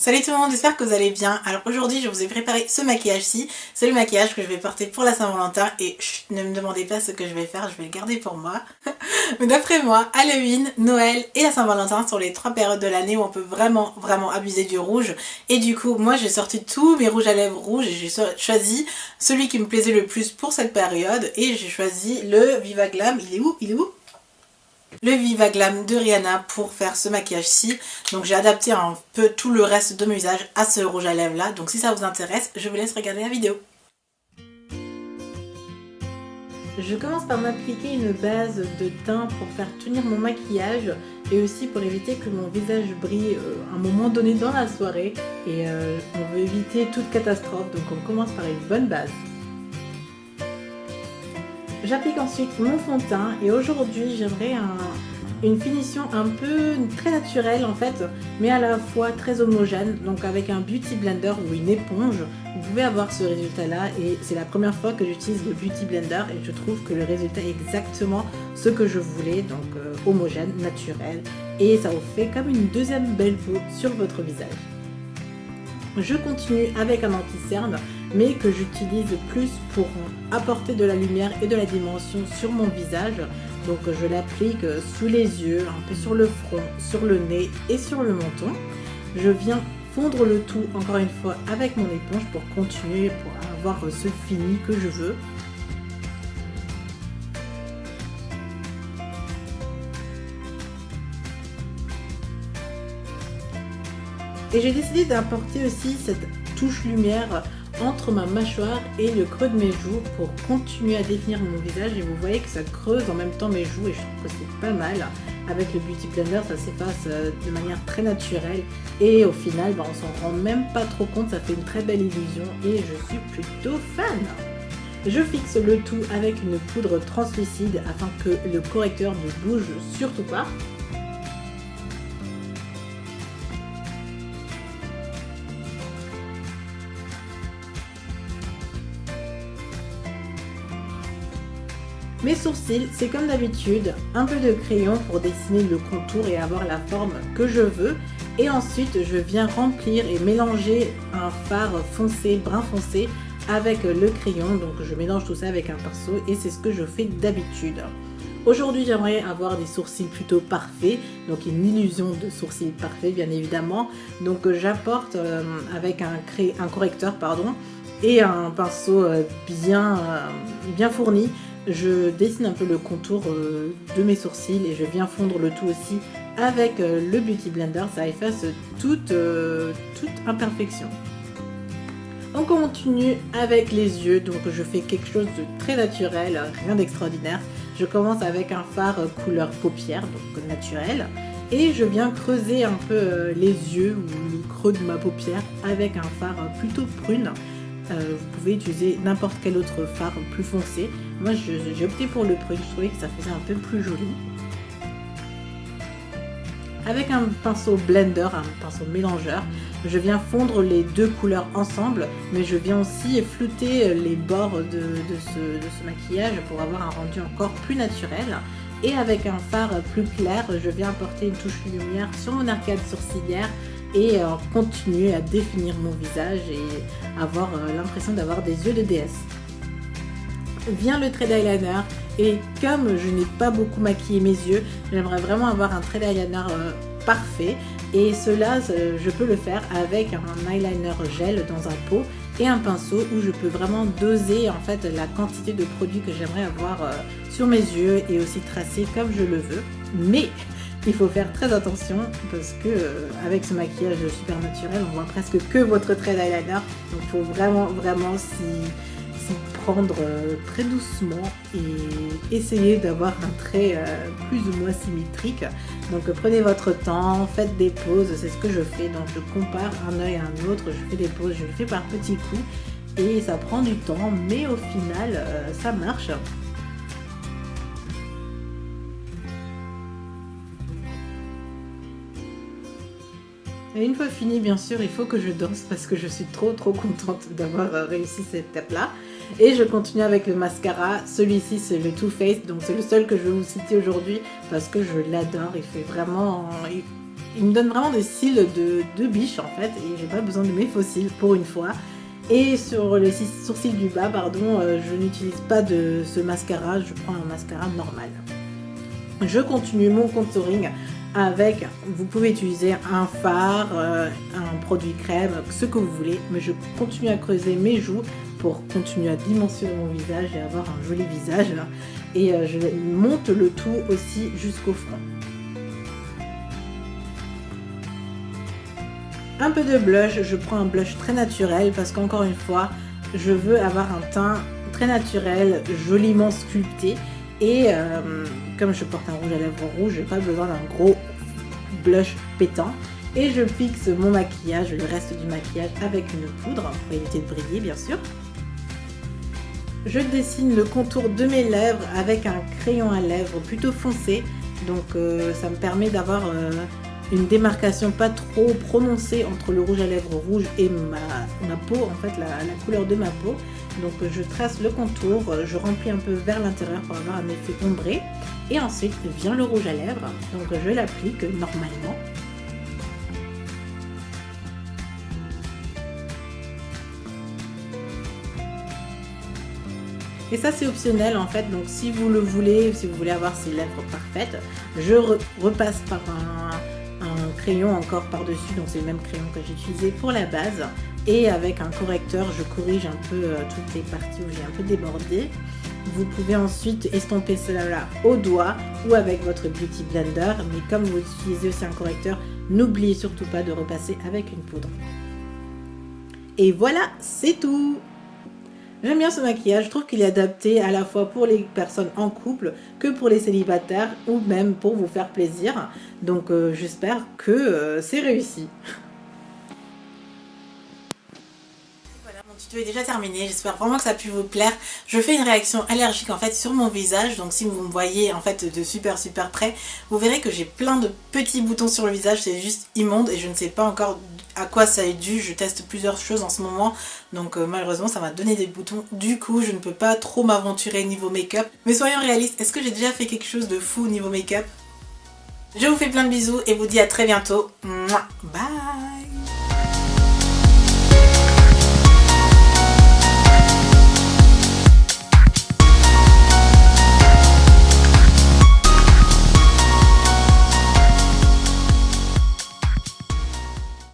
Salut tout le monde, j'espère que vous allez bien. Alors aujourd'hui je vous ai préparé ce maquillage-ci. C'est le maquillage que je vais porter pour la Saint-Valentin et chut, ne me demandez pas ce que je vais faire, je vais le garder pour moi. Mais d'après moi, Halloween, Noël et la Saint-Valentin sont les 3 périodes de l'année où on peut vraiment abuser du rouge. Et du coup moi j'ai sorti tous mes rouges à lèvres rouges et j'ai choisi celui qui me plaisait le plus pour cette période. Et j'ai choisi le Viva Glam. Il est où? Le Viva Glam de Rihanna pour faire ce maquillage-ci. Donc j'ai adapté un peu tout le reste de mon visage à ce rouge à lèvres là. Donc si ça vous intéresse, je vous laisse regarder la vidéo. Je commence par m'appliquer une base de teint pour faire tenir mon maquillage et aussi pour éviter que mon visage brille à un moment donné dans la soirée. Et on veut éviter toute catastrophe, donc on commence par une bonne base. J'applique ensuite mon fond de teint et aujourd'hui j'aimerais une finition un peu très naturelle en fait, mais à la fois très homogène, donc avec un beauty blender ou une éponge, vous pouvez avoir ce résultat là et c'est la première fois que j'utilise le beauty blender et je trouve que le résultat est exactement ce que je voulais, donc homogène, naturel, et ça vous fait comme une deuxième belle peau sur votre visage. Je continue avec un anti-cerne, mais que j'utilise plus pour apporter de la lumière et de la dimension sur mon visage. Donc je l'applique sous les yeux, un peu sur le front, sur le nez et sur le menton. Je viens fondre le tout encore une fois avec mon éponge pour continuer, pour avoir ce fini que je veux. Et j'ai décidé d'apporter aussi cette touche lumière entre ma mâchoire et le creux de mes joues pour continuer à définir mon visage. Et vous voyez que ça creuse en même temps mes joues et je trouve que c'est pas mal. Avec le Beauty Blender, ça s'efface de manière très naturelle et au final, on s'en rend même pas trop compte. Ça fait une très belle illusion et je suis plutôt fan. Je fixe le tout avec une poudre translucide afin que le correcteur ne bouge surtout pas. Mes sourcils, c'est comme d'habitude, un peu de crayon pour dessiner le contour et avoir la forme que je veux. Et ensuite, je viens remplir et mélanger un fard foncé, brun foncé avec le crayon. Donc je mélange tout ça avec un pinceau et c'est ce que je fais d'habitude. Aujourd'hui, j'aimerais avoir des sourcils plutôt parfaits, donc une illusion de sourcils parfaits bien évidemment. Donc j'apporte avec un correcteur et un pinceau bien fourni. Je dessine un peu le contour de mes sourcils et je viens fondre le tout aussi avec le Beauty Blender. Ça efface toute imperfection. On continue avec les yeux, donc je fais quelque chose de très naturel, rien d'extraordinaire. Je commence avec un fard couleur paupière, donc naturel, et je viens creuser un peu les yeux ou le creux de ma paupière avec un fard plutôt prune. Vous pouvez utiliser n'importe quel autre fard plus foncé. Moi j'ai opté pour le prune, je trouvais que ça faisait un peu plus joli. Avec un pinceau blender, un pinceau mélangeur, je viens fondre les deux couleurs ensemble, mais je viens aussi flouter les bords de ce maquillage pour avoir un rendu encore plus naturel. Et avec un fard plus clair, je viens apporter une touche de lumière sur mon arcade sourcilière et continuer à définir mon visage et avoir l'impression d'avoir des yeux de déesse. Vient le trait d'eyeliner et comme je n'ai pas beaucoup maquillé mes yeux, j'aimerais vraiment avoir un trait d'eyeliner parfait et cela je peux le faire avec un eyeliner gel dans un pot et un pinceau où je peux vraiment doser en fait la quantité de produit que j'aimerais avoir sur mes yeux et aussi tracer comme je le veux. Mais il faut faire très attention parce que avec ce maquillage super naturel, on voit presque que votre trait d'eyeliner, donc il faut vraiment s'y prendre très doucement et essayer d'avoir un trait plus ou moins symétrique. Donc prenez votre temps, faites des pauses, c'est ce que je fais. Donc je compare un œil à un autre, je fais des pauses, je le fais par petits coups et ça prend du temps, mais au final ça marche. Et une fois fini, bien sûr, il faut que je danse parce que je suis trop contente d'avoir réussi cette étape là. Et je continue avec le mascara. Celui-ci, c'est le Too Faced, donc c'est le seul que je vais vous citer aujourd'hui parce que je l'adore. Il fait vraiment il me donne vraiment des cils de biche en fait, et j'ai pas besoin de mes faux cils pour une fois. Et sur les sourcils du bas, pardon, je n'utilise pas de ce mascara, je prends un mascara normal. Je continue mon contouring avec, vous pouvez utiliser un fard, un produit crème, ce que vous voulez, mais je continue à creuser mes joues pour continuer à dimensionner mon visage et avoir un joli visage. Et je monte le tout aussi jusqu'au front. Un peu de blush, je prends un blush très naturel parce qu'encore une fois, je veux avoir un teint très naturel, joliment sculpté. Et comme je porte un rouge à lèvres rouge, j'ai pas besoin d'un gros blush pétant. Et je fixe mon maquillage, le reste du maquillage avec une poudre pour éviter de briller bien sûr. Je dessine le contour de mes lèvres avec un crayon à lèvres plutôt foncé. Donc ça me permet d'avoir une démarcation pas trop prononcée entre le rouge à lèvres rouge et ma peau, en fait la couleur de ma peau. Donc je trace le contour, je remplis un peu vers l'intérieur pour avoir un effet ombré. Et ensuite vient le rouge à lèvres, donc je l'applique normalement. Et ça c'est optionnel en fait, donc si vous le voulez, si vous voulez avoir ces lèvres parfaites, je repasse par un crayon encore par-dessus, donc c'est le même crayon que j'ai utilisé pour la base. Et avec un correcteur, je corrige un peu toutes les parties où j'ai un peu débordé. Vous pouvez ensuite estomper cela au doigt ou avec votre Beauty Blender, mais comme vous utilisez aussi un correcteur, n'oubliez surtout pas de repasser avec une poudre. Et voilà, c'est tout! J'aime bien ce maquillage, je trouve qu'il est adapté à la fois pour les personnes en couple que pour les célibataires ou même pour vous faire plaisir. Donc j'espère que c'est réussi. Voilà, mon tuto est déjà terminé, j'espère vraiment que ça a pu vous plaire. Je fais une réaction allergique en fait sur mon visage, donc si vous me voyez en fait de super près, vous verrez que j'ai plein de petits boutons sur le visage, c'est juste immonde et je ne sais pas encore à quoi ça est dû. Je teste plusieurs choses en ce moment, donc malheureusement ça m'a donné des boutons, du coup je ne peux pas trop m'aventurer niveau make-up. Mais soyons réalistes, est-ce que j'ai déjà fait quelque chose de fou niveau make-up? Je vous fais plein de bisous et vous dis à très bientôt. Bye!